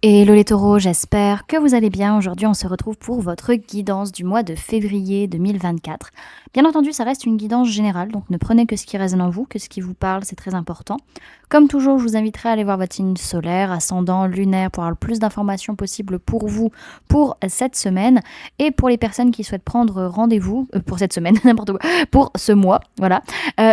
Hello les taureaux, j'espère que vous allez bien. Aujourd'hui, on se retrouve pour votre guidance du mois de février 2024. Bien entendu, ça reste une guidance générale, donc ne prenez que ce qui résonne en vous, que ce qui vous parle, c'est très important. Comme toujours, je vous inviterai à aller voir votre signe solaire, ascendant, lunaire, pour avoir le plus d'informations possible pour vous pour cette semaine. Et pour les personnes qui souhaitent prendre rendez-vous, pour cette semaine, n'importe quoi, pour ce mois, voilà.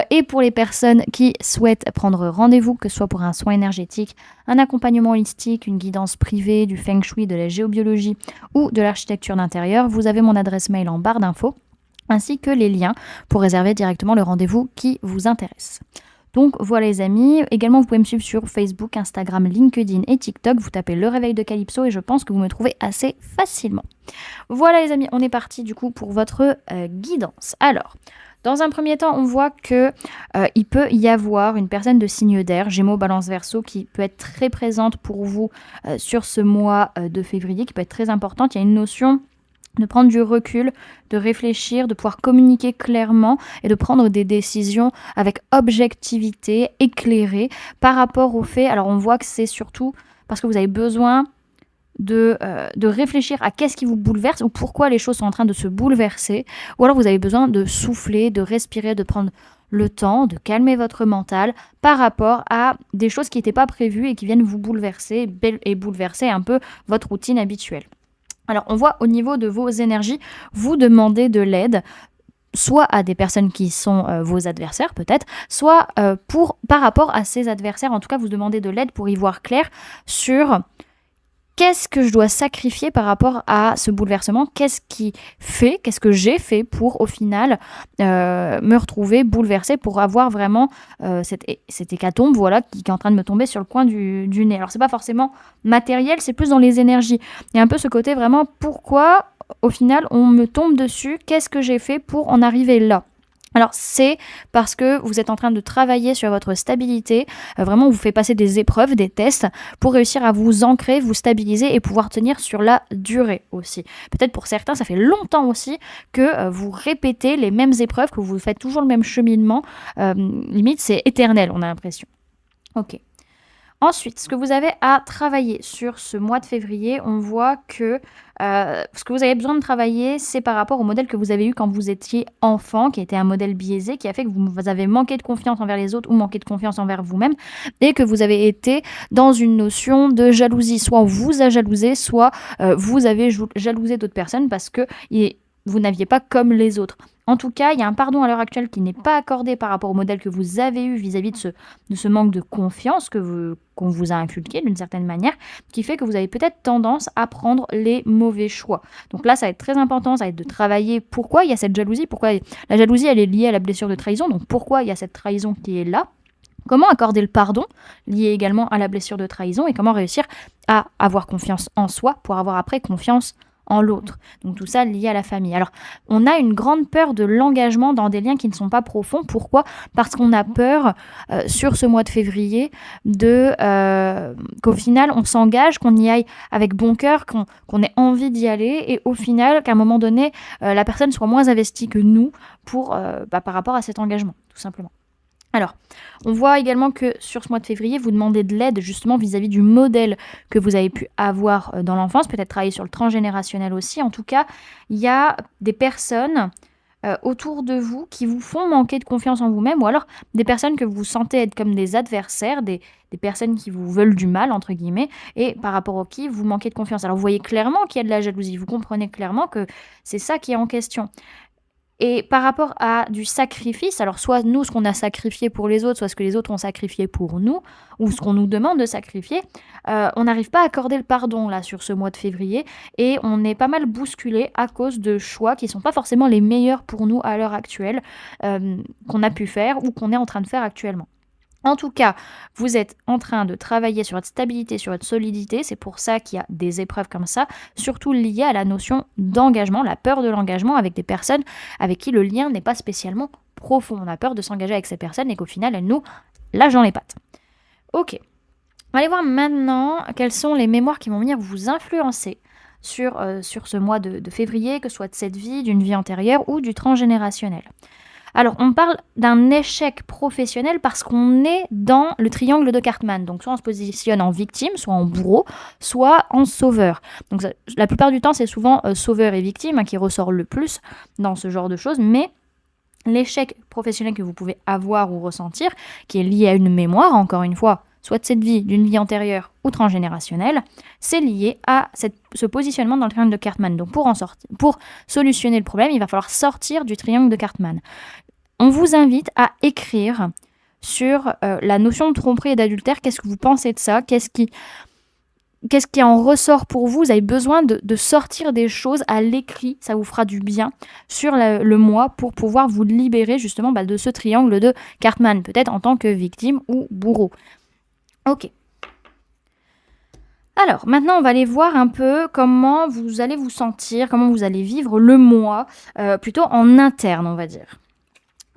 Et pour les personnes qui souhaitent prendre rendez-vous, que ce soit pour un soin énergétique, un accompagnement holistique, une guidance privée, du feng shui, de la géobiologie ou de l'architecture d'intérieur, vous avez mon adresse mail en barre d'infos, ainsi que les liens pour réserver directement le rendez-vous qui vous intéresse. Donc voilà les amis, également vous pouvez me suivre sur Facebook, Instagram, LinkedIn et TikTok, vous tapez le réveil de Calypso et je pense que vous me trouvez assez facilement. Voilà les amis, on est parti du coup pour votre guidance. Alors, dans un premier temps, on voit que il peut y avoir une personne de signe d'air, Gémeaux, Balance, Verseau, qui peut être très présente pour vous sur ce mois de février, qui peut être très importante. Il y a une notion de prendre du recul, de réfléchir, de pouvoir communiquer clairement et de prendre des décisions avec objectivité, éclairée par rapport aux faits. Alors on voit que c'est surtout parce que vous avez besoin de réfléchir à qu'est-ce qui vous bouleverse ou pourquoi les choses sont en train de se bouleverser, ou alors vous avez besoin de souffler, de respirer, de prendre le temps, de calmer votre mental par rapport à des choses qui n'étaient pas prévues et qui viennent vous bouleverser et bouleverser un peu votre routine habituelle. Alors on voit au niveau de vos énergies, vous demandez de l'aide, soit à des personnes qui sont vos adversaires peut-être, soit par rapport à ces adversaires, en tout cas vous demandez de l'aide pour y voir clair sur qu'est-ce que je dois sacrifier par rapport à ce bouleversement, qu'est-ce que j'ai fait pour au final me retrouver bouleversée, pour avoir vraiment cette hécatombe voilà, qui est en train de me tomber sur le coin du nez. Alors c'est pas forcément matériel, c'est plus dans les énergies. Il y a un peu ce côté vraiment pourquoi au final on me tombe dessus, qu'est-ce que j'ai fait pour en arriver là. Alors c'est parce que vous êtes en train de travailler sur votre stabilité, vraiment on vous fait passer des épreuves, des tests pour réussir à vous ancrer, vous stabiliser et pouvoir tenir sur la durée aussi. Peut-être pour certains ça fait longtemps aussi que vous répétez les mêmes épreuves, que vous faites toujours le même cheminement, limite c'est éternel on a l'impression. Ok. Ensuite, ce que vous avez à travailler sur ce mois de février, on voit que ce que vous avez besoin de travailler, c'est par rapport au modèle que vous avez eu quand vous étiez enfant, qui était un modèle biaisé, qui a fait que vous avez manqué de confiance envers les autres ou manqué de confiance envers vous-même, et que vous avez été dans une notion de jalousie. Soit on vous a jalousé, soit vous avez jalousé d'autres personnes parce que vous n'aviez pas comme les autres. En tout cas, il y a un pardon à l'heure actuelle qui n'est pas accordé par rapport au modèle que vous avez eu vis-à-vis de ce manque de confiance qu'on vous a inculqué d'une certaine manière, qui fait que vous avez peut-être tendance à prendre les mauvais choix. Donc là, ça va être très important, ça va être de travailler pourquoi il y a cette jalousie, pourquoi la jalousie, elle est liée à la blessure de trahison, donc pourquoi il y a cette trahison qui est là. Comment accorder le pardon, lié également à la blessure de trahison, et comment réussir à avoir confiance en soi pour avoir après confiance en l'autre. Donc tout ça lié à la famille. Alors, on a une grande peur de l'engagement dans des liens qui ne sont pas profonds. Pourquoi ? Parce qu'on a peur, sur ce mois de février, qu'au final, on s'engage, qu'on y aille avec bon cœur, qu'on ait envie d'y aller, et au final, qu'à un moment donné, la personne soit moins investie que nous par rapport à cet engagement, tout simplement. Alors, on voit également que sur ce mois de février, vous demandez de l'aide justement vis-à-vis du modèle que vous avez pu avoir dans l'enfance, peut-être travailler sur le transgénérationnel aussi. En tout cas, il y a des personnes autour de vous qui vous font manquer de confiance en vous-même, ou alors des personnes que vous sentez être comme des adversaires, des personnes qui vous veulent du mal, entre guillemets, et par rapport à qui vous manquez de confiance. Alors vous voyez clairement qu'il y a de la jalousie, vous comprenez clairement que c'est ça qui est en question. Et par rapport à du sacrifice, alors soit nous, ce qu'on a sacrifié pour les autres, soit ce que les autres ont sacrifié pour nous, ou ce qu'on nous demande de sacrifier, on n'arrive pas à accorder le pardon là sur ce mois de février, et on est pas mal bousculé à cause de choix qui ne sont pas forcément les meilleurs pour nous à l'heure actuelle, qu'on a pu faire ou qu'on est en train de faire actuellement. En tout cas, vous êtes en train de travailler sur votre stabilité, sur votre solidité. C'est pour ça qu'il y a des épreuves comme ça, surtout liées à la notion d'engagement, la peur de l'engagement avec des personnes avec qui le lien n'est pas spécialement profond. On a peur de s'engager avec ces personnes et qu'au final, elles nous lâchent dans les pattes. Ok. On va aller voir maintenant quelles sont les mémoires qui vont venir vous influencer sur ce mois de février, que ce soit de cette vie, d'une vie antérieure ou du transgénérationnel. Alors, on parle d'un échec professionnel parce qu'on est dans le triangle de Cartman. Donc, soit on se positionne en victime, soit en bourreau, soit en sauveur. Donc, la plupart du temps, c'est souvent sauveur et victime qui ressort le plus dans ce genre de choses. Mais l'échec professionnel que vous pouvez avoir ou ressentir, qui est lié à une mémoire, encore une fois, soit de cette vie, d'une vie antérieure ou transgénérationnelle, c'est lié à ce positionnement dans le triangle de Cartman. Donc pour solutionner le problème, il va falloir sortir du triangle de Cartman. On vous invite à écrire sur la notion de tromperie et d'adultère. Qu'est-ce que vous pensez de ça ? Qu'est-ce qui en ressort pour vous ? Vous avez besoin de sortir des choses à l'écrit, ça vous fera du bien sur le moi pour pouvoir vous libérer justement de ce triangle de Cartman, peut-être en tant que victime ou bourreau. Ok. Alors, maintenant, on va aller voir un peu comment vous allez vous sentir, comment vous allez vivre le moi, plutôt en interne, on va dire.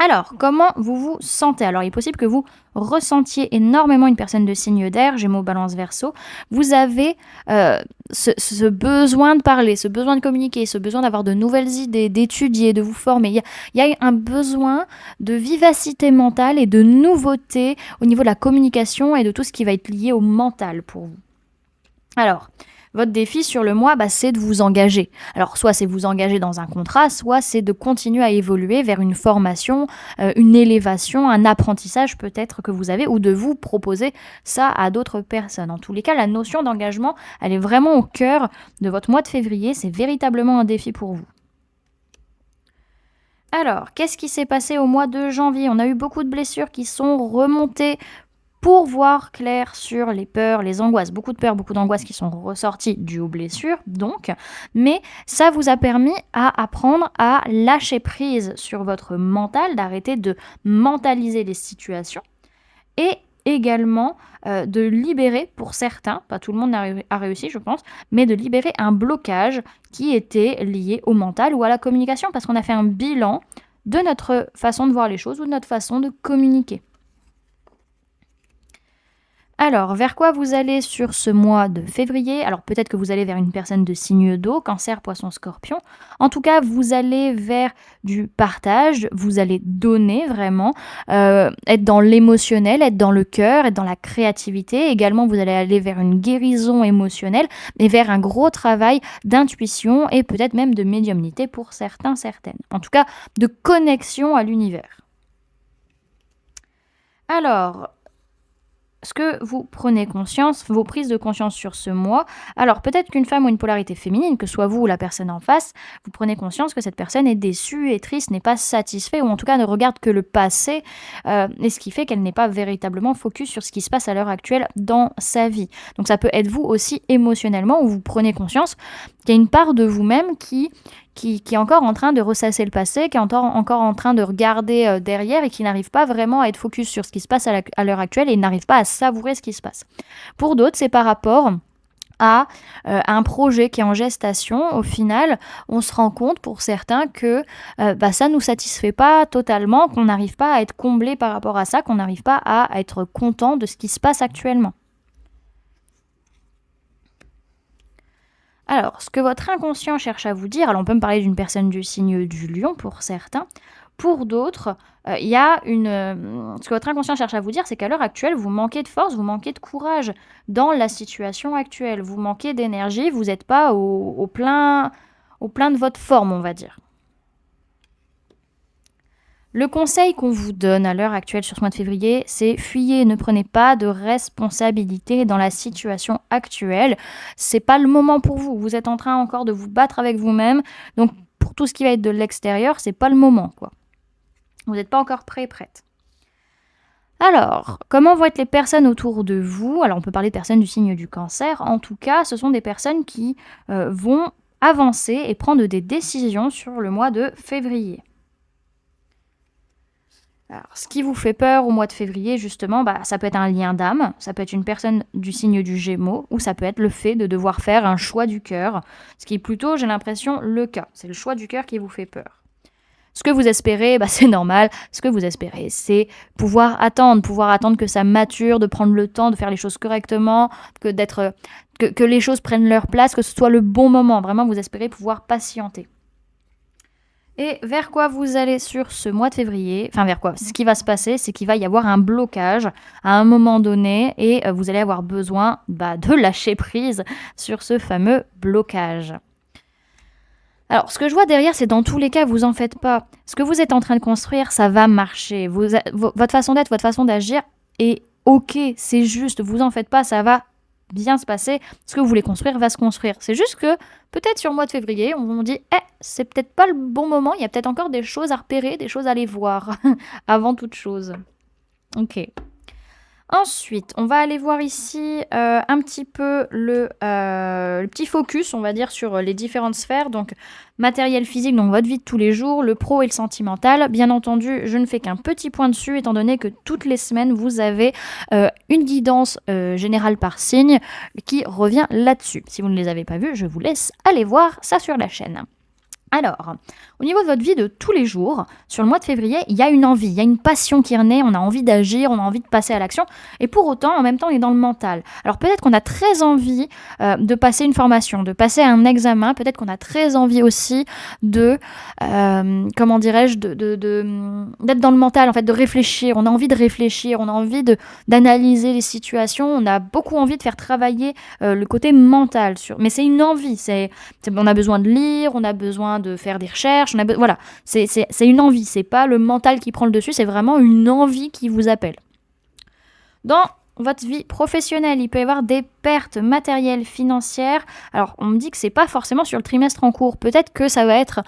Alors, comment vous vous sentez ? Alors, il est possible que vous ressentiez énormément une personne de signe d'air, Gémeaux, Balance, Verseau. Vous avez ce besoin de parler, ce besoin de communiquer, ce besoin d'avoir de nouvelles idées, d'étudier, de vous former. Il y a un besoin de vivacité mentale et de nouveauté au niveau de la communication et de tout ce qui va être lié au mental pour vous. Alors, votre défi sur le mois, c'est de vous engager. Alors, soit c'est vous engager dans un contrat, soit c'est de continuer à évoluer vers une formation, une élévation, un apprentissage peut-être que vous avez, ou de vous proposer ça à d'autres personnes. En tous les cas, la notion d'engagement, elle est vraiment au cœur de votre mois de février. C'est véritablement un défi pour vous. Alors, qu'est-ce qui s'est passé au mois de janvier ? On a eu beaucoup de blessures qui sont remontées pour voir clair sur les peurs, les angoisses. Beaucoup de peurs, beaucoup d'angoisses qui sont ressorties dues aux blessures, donc. Mais ça vous a permis à apprendre à lâcher prise sur votre mental, d'arrêter de mentaliser les situations. Et également de libérer, pour certains, pas tout le monde a réussi je pense, mais de libérer un blocage qui était lié au mental ou à la communication, parce qu'on a fait un bilan de notre façon de voir les choses ou de notre façon de communiquer. Alors, vers quoi vous allez sur ce mois de février ? Alors, peut-être que vous allez vers une personne de signe d'eau, Cancer, Poisson, Scorpion. En tout cas, vous allez vers du partage, vous allez donner vraiment, être dans l'émotionnel, être dans le cœur, être dans la créativité. Également, vous allez aller vers une guérison émotionnelle et vers un gros travail d'intuition et peut-être même de médiumnité pour certains, certaines. En tout cas, de connexion à l'univers. Alors, ce que vous prenez conscience, vos prises de conscience sur ce mois, alors peut-être qu'une femme ou une polarité féminine, que ce soit vous ou la personne en face, vous prenez conscience que cette personne est déçue, est triste, n'est pas satisfaite, ou en tout cas ne regarde que le passé, et ce qui fait qu'elle n'est pas véritablement focus sur ce qui se passe à l'heure actuelle dans sa vie. Donc ça peut être vous aussi émotionnellement, où vous prenez conscience qu'il y a une part de vous-même qui est encore en train de ressasser le passé, qui est encore en train de regarder derrière et qui n'arrive pas vraiment à être focus sur ce qui se passe à l'heure actuelle et n'arrive pas à savourer ce qui se passe. Pour d'autres, c'est par rapport à un projet qui est en gestation. Au final, on se rend compte pour certains que ça ne nous satisfait pas totalement, qu'on n'arrive pas à être comblé par rapport à ça, qu'on n'arrive pas à être content de ce qui se passe actuellement. Alors, ce que votre inconscient cherche à vous dire, alors on peut me parler d'une personne du signe du lion pour certains, pour d'autres, il y a ce que votre inconscient cherche à vous dire, c'est qu'à l'heure actuelle, vous manquez de force, vous manquez de courage dans la situation actuelle, vous manquez d'énergie, vous n'êtes pas au plein de votre forme, on va dire. Le conseil qu'on vous donne à l'heure actuelle sur ce mois de février, c'est fuyez, ne prenez pas de responsabilité dans la situation actuelle. C'est pas le moment pour vous. Vous êtes en train encore de vous battre avec vous-même. Donc pour tout ce qui va être de l'extérieur, c'est pas le moment, quoi. Vous n'êtes pas encore prête. Alors, comment vont être les personnes autour de vous ? Alors on peut parler de personnes du signe du Cancer. En tout cas, ce sont des personnes qui vont avancer et prendre des décisions sur le mois de février. Alors, ce qui vous fait peur au mois de février, justement, ça peut être un lien d'âme, ça peut être une personne du signe du Gémeaux, ou ça peut être le fait de devoir faire un choix du cœur, ce qui est plutôt, j'ai l'impression, le cas. C'est le choix du cœur qui vous fait peur. Ce que vous espérez, c'est normal. Ce que vous espérez, c'est pouvoir attendre que ça mature, de prendre le temps de faire les choses correctement, que les choses prennent leur place, que ce soit le bon moment. Vraiment, vous espérez pouvoir patienter. Et vers quoi vous allez sur ce mois de février, enfin vers quoi? Ce qui va se passer, c'est qu'il va y avoir un blocage à un moment donné et vous allez avoir besoin de lâcher prise sur ce fameux blocage. Alors, ce que je vois derrière, c'est dans tous les cas, vous en faites pas. Ce que vous êtes en train de construire, ça va marcher. Votre façon d'être, votre façon d'agir est ok, c'est juste, vous en faites pas, ça va bien se passer. Ce que vous voulez construire va se construire. C'est juste que peut-être sur le mois de février, on vous dit, c'est peut-être pas le bon moment, il y a peut-être encore des choses à repérer, des choses à aller voir avant toute chose. Ok. Ensuite, on va aller voir ici un petit peu le petit focus, on va dire, sur les différentes sphères. Donc, matériel physique, donc votre vie de tous les jours, le pro et le sentimental. Bien entendu, je ne fais qu'un petit point dessus, étant donné que toutes les semaines, vous avez une guidance générale par signe qui revient là-dessus. Si vous ne les avez pas vues, je vous laisse aller voir ça sur la chaîne. Alors, au niveau de votre vie de tous les jours, sur le mois de février, il y a une envie, il y a une passion qui renaît, on a envie d'agir, on a envie de passer à l'action, et pour autant, en même temps, on est dans le mental. Alors peut-être qu'on a très envie de passer une formation, de passer un examen, peut-être qu'on a très envie aussi de, comment dirais-je, d'être dans le mental, en fait, de réfléchir, on a envie de réfléchir, on a envie d'analyser les situations, on a beaucoup envie de faire travailler le côté mental, mais c'est une envie, on a besoin de lire, on a besoin de faire des recherches, voilà, c'est une envie, c'est pas le mental qui prend le dessus, c'est vraiment une envie qui vous appelle. Dans votre vie professionnelle, il peut y avoir des pertes matérielles, financières. Alors, on me dit que c'est pas forcément sur le trimestre en cours, peut-être que ça va être...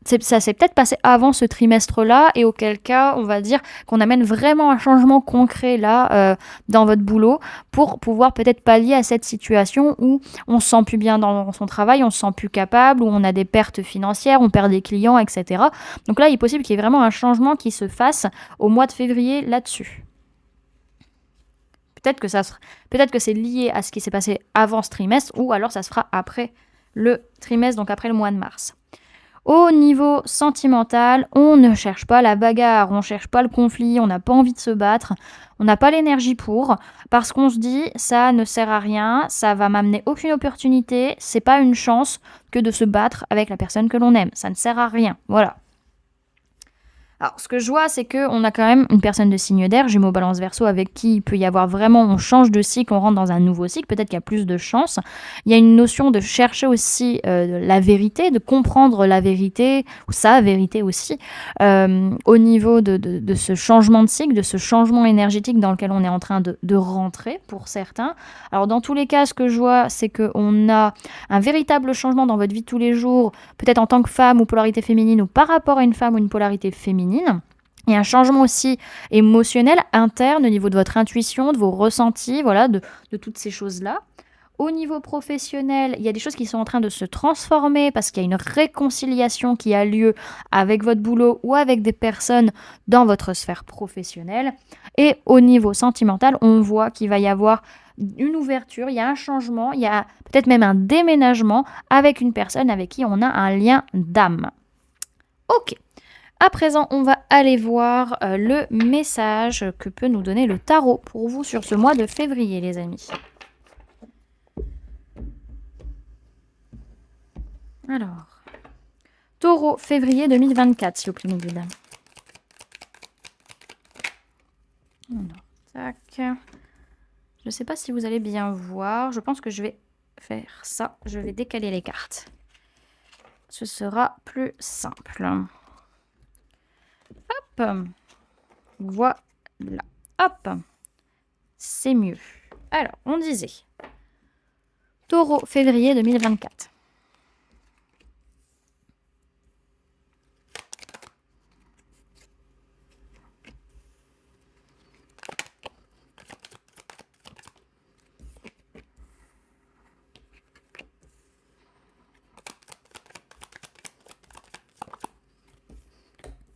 ça s'est peut-être passé avant ce trimestre-là, et auquel cas, on va dire qu'on amène vraiment un changement concret là, dans votre boulot, pour pouvoir peut-être pallier à cette situation où on se sent plus bien dans son travail, on se sent plus capable, où on a des pertes financières, on perd des clients, etc. Donc là, il est possible qu'il y ait vraiment un changement qui se fasse au mois de février là-dessus. Peut-être que c'est lié à ce qui s'est passé avant ce trimestre, ou alors ça se fera après le trimestre, donc après le mois de mars. Au niveau sentimental, on ne cherche pas la bagarre, on ne cherche pas le conflit, on n'a pas envie de se battre, on n'a pas l'énergie pour, parce qu'on se dit ça ne sert à rien, ça va m'amener aucune opportunité, c'est pas une chance que de se battre avec la personne que l'on aime, ça ne sert à rien, voilà. Alors, ce que je vois, c'est qu'on a quand même une personne de signe d'air, Gémeaux, Balance, Verseau, avec qui il peut y avoir vraiment, on change de cycle, on rentre dans un nouveau cycle, peut-être qu'il y a plus de chance. Il y a une notion de chercher aussi la vérité, de comprendre la vérité, ou sa vérité aussi, au niveau de ce changement de cycle, de ce changement énergétique dans lequel on est en train de rentrer, pour certains. Alors, dans tous les cas, ce que je vois, c'est qu'on a un véritable changement dans votre vie de tous les jours, peut-être en tant que femme ou polarité féminine, ou par rapport à une femme ou une polarité féminine. Il y a un changement aussi émotionnel, interne, au niveau de votre intuition, de vos ressentis, voilà, de toutes ces choses-là. Au niveau professionnel, il y a des choses qui sont en train de se transformer parce qu'il y a une réconciliation qui a lieu avec votre boulot ou avec des personnes dans votre sphère professionnelle. Et au niveau sentimental, on voit qu'il va y avoir une ouverture, il y a un changement, il y a peut-être même un déménagement avec une personne avec qui on a un lien d'âme. Ok. À présent, on va aller voir le message que peut nous donner le tarot pour vous sur ce mois de février, les amis. Alors, Taureau, février 2024, s'il vous plaît, mon guide. Alors, tac. Je ne sais pas si vous allez bien voir. Je pense que je vais faire ça. Je vais décaler les cartes. Ce sera plus simple. Hop. Voilà. Hop. C'est mieux. Alors, on disait Taureau, février 2024.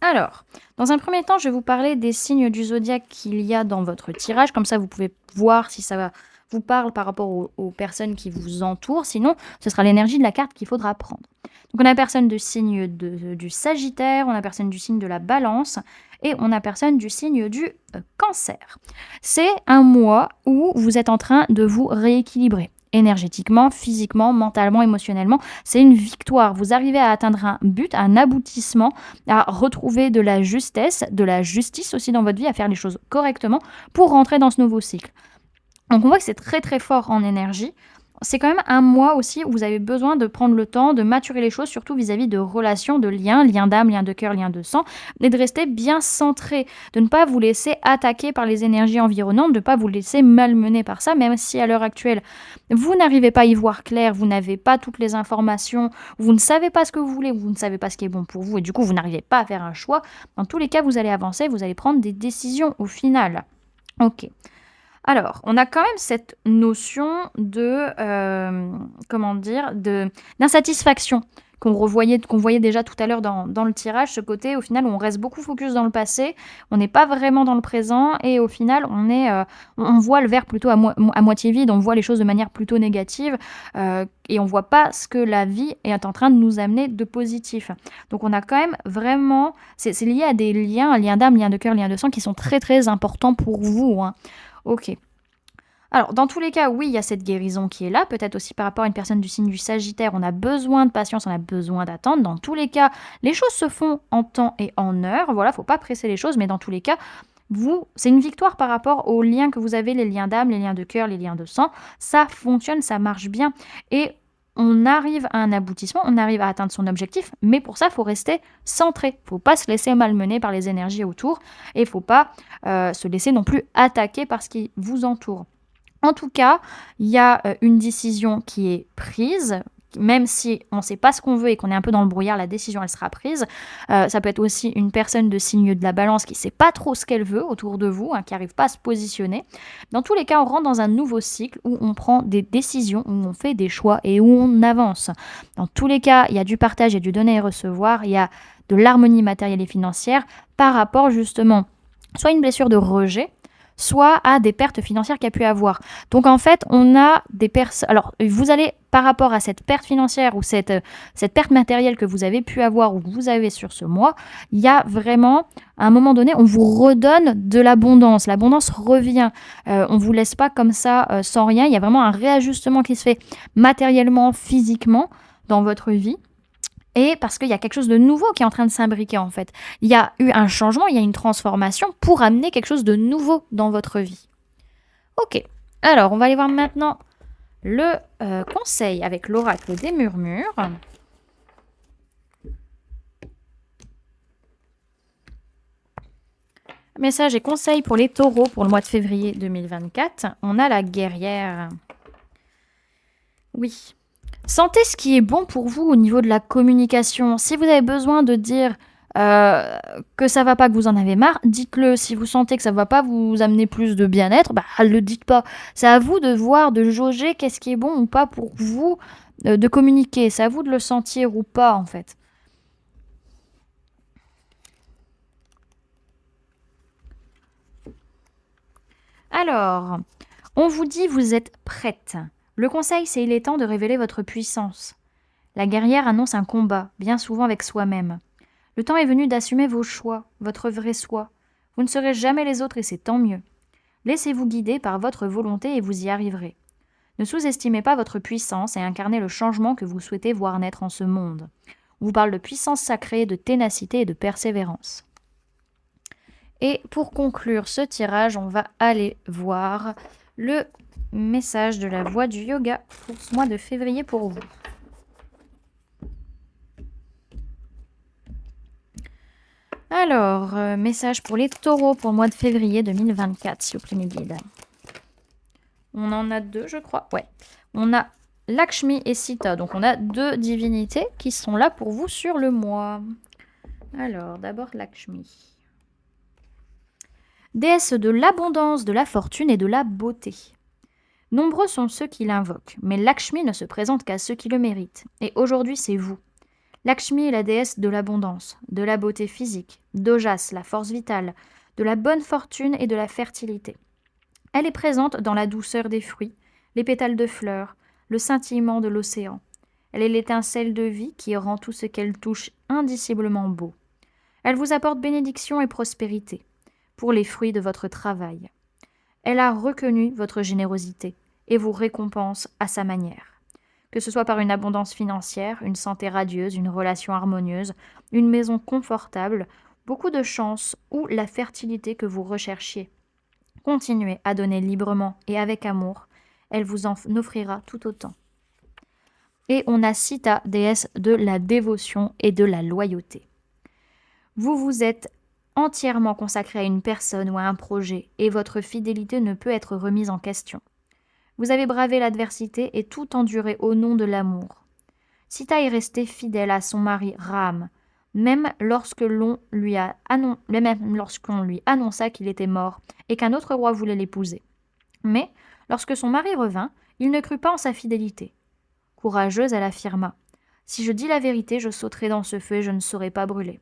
Alors, dans un premier temps, je vais vous parler des signes du zodiaque qu'il y a dans votre tirage. Comme ça, vous pouvez voir si ça vous parle par rapport aux personnes qui vous entourent. Sinon, ce sera l'énergie de la carte qu'il faudra prendre. Donc, on a personne du signe du Sagittaire, on a personne du signe de la Balance et on a personne du signe du Cancer. C'est un mois où vous êtes en train de vous rééquilibrer. énergétiquement, physiquement, mentalement, émotionnellement. C'est une victoire. Vous arrivez à atteindre un but, un aboutissement, à retrouver de la justesse, de la justice aussi dans votre vie, à faire les choses correctement pour rentrer dans ce nouveau cycle. Donc on voit que c'est très très fort en énergie. C'est quand même un mois aussi où vous avez besoin de prendre le temps de maturer les choses, surtout vis-à-vis de relations, de liens d'âme, liens de cœur, liens de sang, et de rester bien centré, de ne pas vous laisser attaquer par les énergies environnantes, de ne pas vous laisser malmener par ça, même si à l'heure actuelle, vous n'arrivez pas à y voir clair, vous n'avez pas toutes les informations, vous ne savez pas ce que vous voulez, vous ne savez pas ce qui est bon pour vous, et du coup, vous n'arrivez pas à faire un choix. Dans tous les cas, vous allez avancer, vous allez prendre des décisions au final. Ok. Alors, on a quand même cette notion de, comment dire? D'insatisfaction qu'on voyait déjà tout à l'heure dans le tirage, ce côté, au final, où on reste beaucoup focus dans le passé, on n'est pas vraiment dans le présent et au final, on voit le verre plutôt à moitié vide, on voit les choses de manière plutôt négative, et on voit pas ce que la vie est en train de nous amener de positif. Donc on a quand même vraiment c'est lié à des liens, un lien d'âme, lien de cœur, lien de sang qui sont très, très importants pour vous, hein. OK. Alors, dans tous les cas, oui, il y a cette guérison qui est là. Peut-être aussi par rapport à une personne du signe du Sagittaire, on a besoin de patience, on a besoin d'attendre. Dans tous les cas, les choses se font en temps et en heure. Voilà, faut pas presser les choses, mais dans tous les cas, c'est une victoire par rapport aux liens que vous avez, les liens d'âme, les liens de cœur, les liens de sang. Ça fonctionne, ça marche bien. Et on arrive à un aboutissement, on arrive à atteindre son objectif, mais pour ça, il faut rester centré. Faut pas se laisser malmener par les énergies autour et il faut pas se laisser non plus attaquer par ce qui vous entoure. En tout cas, il y a une décision qui est prise. Même si on ne sait pas ce qu'on veut et qu'on est un peu dans le brouillard, la décision, elle sera prise. Ça peut être aussi une personne de signe de la balance qui ne sait pas trop ce qu'elle veut autour de vous, hein, qui n'arrive pas à se positionner. Dans tous les cas, on rentre dans un nouveau cycle où on prend des décisions, où on fait des choix et où on avance. Dans tous les cas, il y a du partage, il y a du donner et recevoir, il y a de l'harmonie matérielle et financière par rapport justement soit à une blessure de rejet, soit à des pertes financières qu'il y a pu avoir. Donc en fait, on a des personnes... Alors, vous allez, par rapport à cette perte financière ou cette perte matérielle que vous avez pu avoir ou que vous avez sur ce mois, il y a vraiment, à un moment donné, on vous redonne de l'abondance. L'abondance revient. On ne vous laisse pas comme ça sans rien. Il y a vraiment un réajustement qui se fait matériellement, physiquement dans votre vie. Et parce qu'il y a quelque chose de nouveau qui est en train de s'imbriquer en fait. Il y a eu un changement, il y a une transformation pour amener quelque chose de nouveau dans votre vie. Ok, alors on va aller voir maintenant le conseil avec l'oracle des murmures. Message et conseil pour les taureaux pour le mois de février 2024. On a la guerrière. Oui. Sentez ce qui est bon pour vous au niveau de la communication. Si vous avez besoin de dire que ça va pas, que vous en avez marre, dites-le. Si vous sentez que ça va pas vous amener plus de bien-être, le dites pas. C'est à vous de voir, de jauger qu'est-ce qui est bon ou pas pour vous, de communiquer. C'est à vous de le sentir ou pas, en fait. Alors, on vous dit vous êtes prête. Le conseil, c'est il est temps de révéler votre puissance. La guerrière annonce un combat, bien souvent avec soi-même. Le temps est venu d'assumer vos choix, votre vrai soi. Vous ne serez jamais les autres et c'est tant mieux. Laissez-vous guider par votre volonté et vous y arriverez. Ne sous-estimez pas votre puissance et incarnez le changement que vous souhaitez voir naître en ce monde. On vous parle de puissance sacrée, de ténacité et de persévérance. Et pour conclure ce tirage, on va aller voir le message de la voix du yoga pour ce mois de février pour vous. Alors, message pour les taureaux pour le mois de février 2024, s'il vous plaît, mes guides. On en a deux, je crois. Ouais. On a Lakshmi et Sita. Donc, on a deux divinités qui sont là pour vous sur le mois. Alors, d'abord Lakshmi. Déesse de l'abondance, de la fortune et de la beauté. Nombreux sont ceux qui l'invoquent, mais Lakshmi ne se présente qu'à ceux qui le méritent. Et aujourd'hui, c'est vous. Lakshmi est la déesse de l'abondance, de la beauté physique, d'Ojas, la force vitale, de la bonne fortune et de la fertilité. Elle est présente dans la douceur des fruits, les pétales de fleurs, le scintillement de l'océan. Elle est l'étincelle de vie qui rend tout ce qu'elle touche indiciblement beau. Elle vous apporte bénédiction et prospérité pour les fruits de votre travail. Elle a reconnu votre générosité et vous récompense à sa manière. Que ce soit par une abondance financière, une santé radieuse, une relation harmonieuse, une maison confortable, beaucoup de chance ou la fertilité que vous recherchiez. Continuez à donner librement et avec amour, elle vous en offrira tout autant. Et on a Sita, déesse de la dévotion et de la loyauté. Vous vous êtes entièrement consacré à une personne ou à un projet et votre fidélité ne peut être remise en question. Vous avez bravé l'adversité et tout enduré au nom de l'amour. Sita est restée fidèle à son mari Ram, même lorsqu'on lui annonça qu'il était mort et qu'un autre roi voulait l'épouser. Mais, lorsque son mari revint, il ne crut pas en sa fidélité. Courageuse, elle affirma : « Si je dis la vérité, je sauterai dans ce feu et je ne serai pas brûlée. »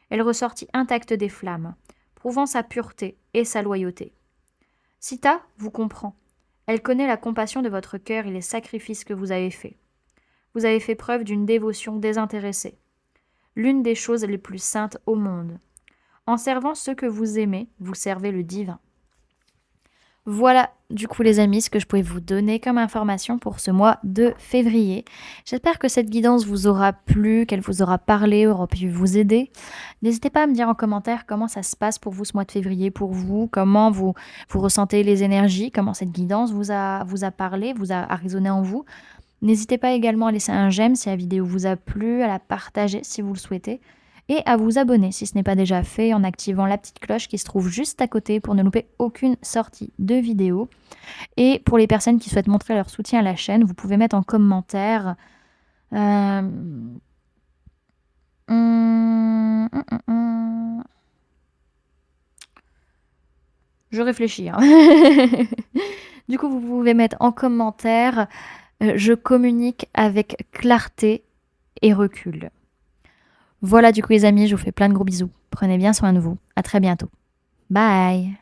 Elle ressortit intacte des flammes, prouvant sa pureté et sa loyauté. Sita vous comprend. Elle connaît la compassion de votre cœur et les sacrifices que vous avez faits. Vous avez fait preuve d'une dévotion désintéressée, l'une des choses les plus saintes au monde. En servant ceux que vous aimez, vous servez le divin. Voilà, du coup les amis, ce que je pouvais vous donner comme information pour ce mois de février. J'espère que cette guidance vous aura plu, qu'elle vous aura parlé, aura pu vous aider. N'hésitez pas à me dire en commentaire comment ça se passe pour vous ce mois de février, pour vous, comment vous ressentez les énergies, comment cette guidance vous a parlé, a résonné en vous. N'hésitez pas également à laisser un j'aime si la vidéo vous a plu, à la partager si vous le souhaitez, et à vous abonner si ce n'est pas déjà fait en activant la petite cloche qui se trouve juste à côté pour ne louper aucune sortie de vidéo. Et pour les personnes qui souhaitent montrer leur soutien à la chaîne, vous pouvez mettre en commentaire je réfléchis. Hein. Du coup, vous pouvez mettre en commentaire je communique avec clarté et recul. Voilà du coup les amis, je vous fais plein de gros bisous. Prenez bien soin de vous. À très bientôt. Bye.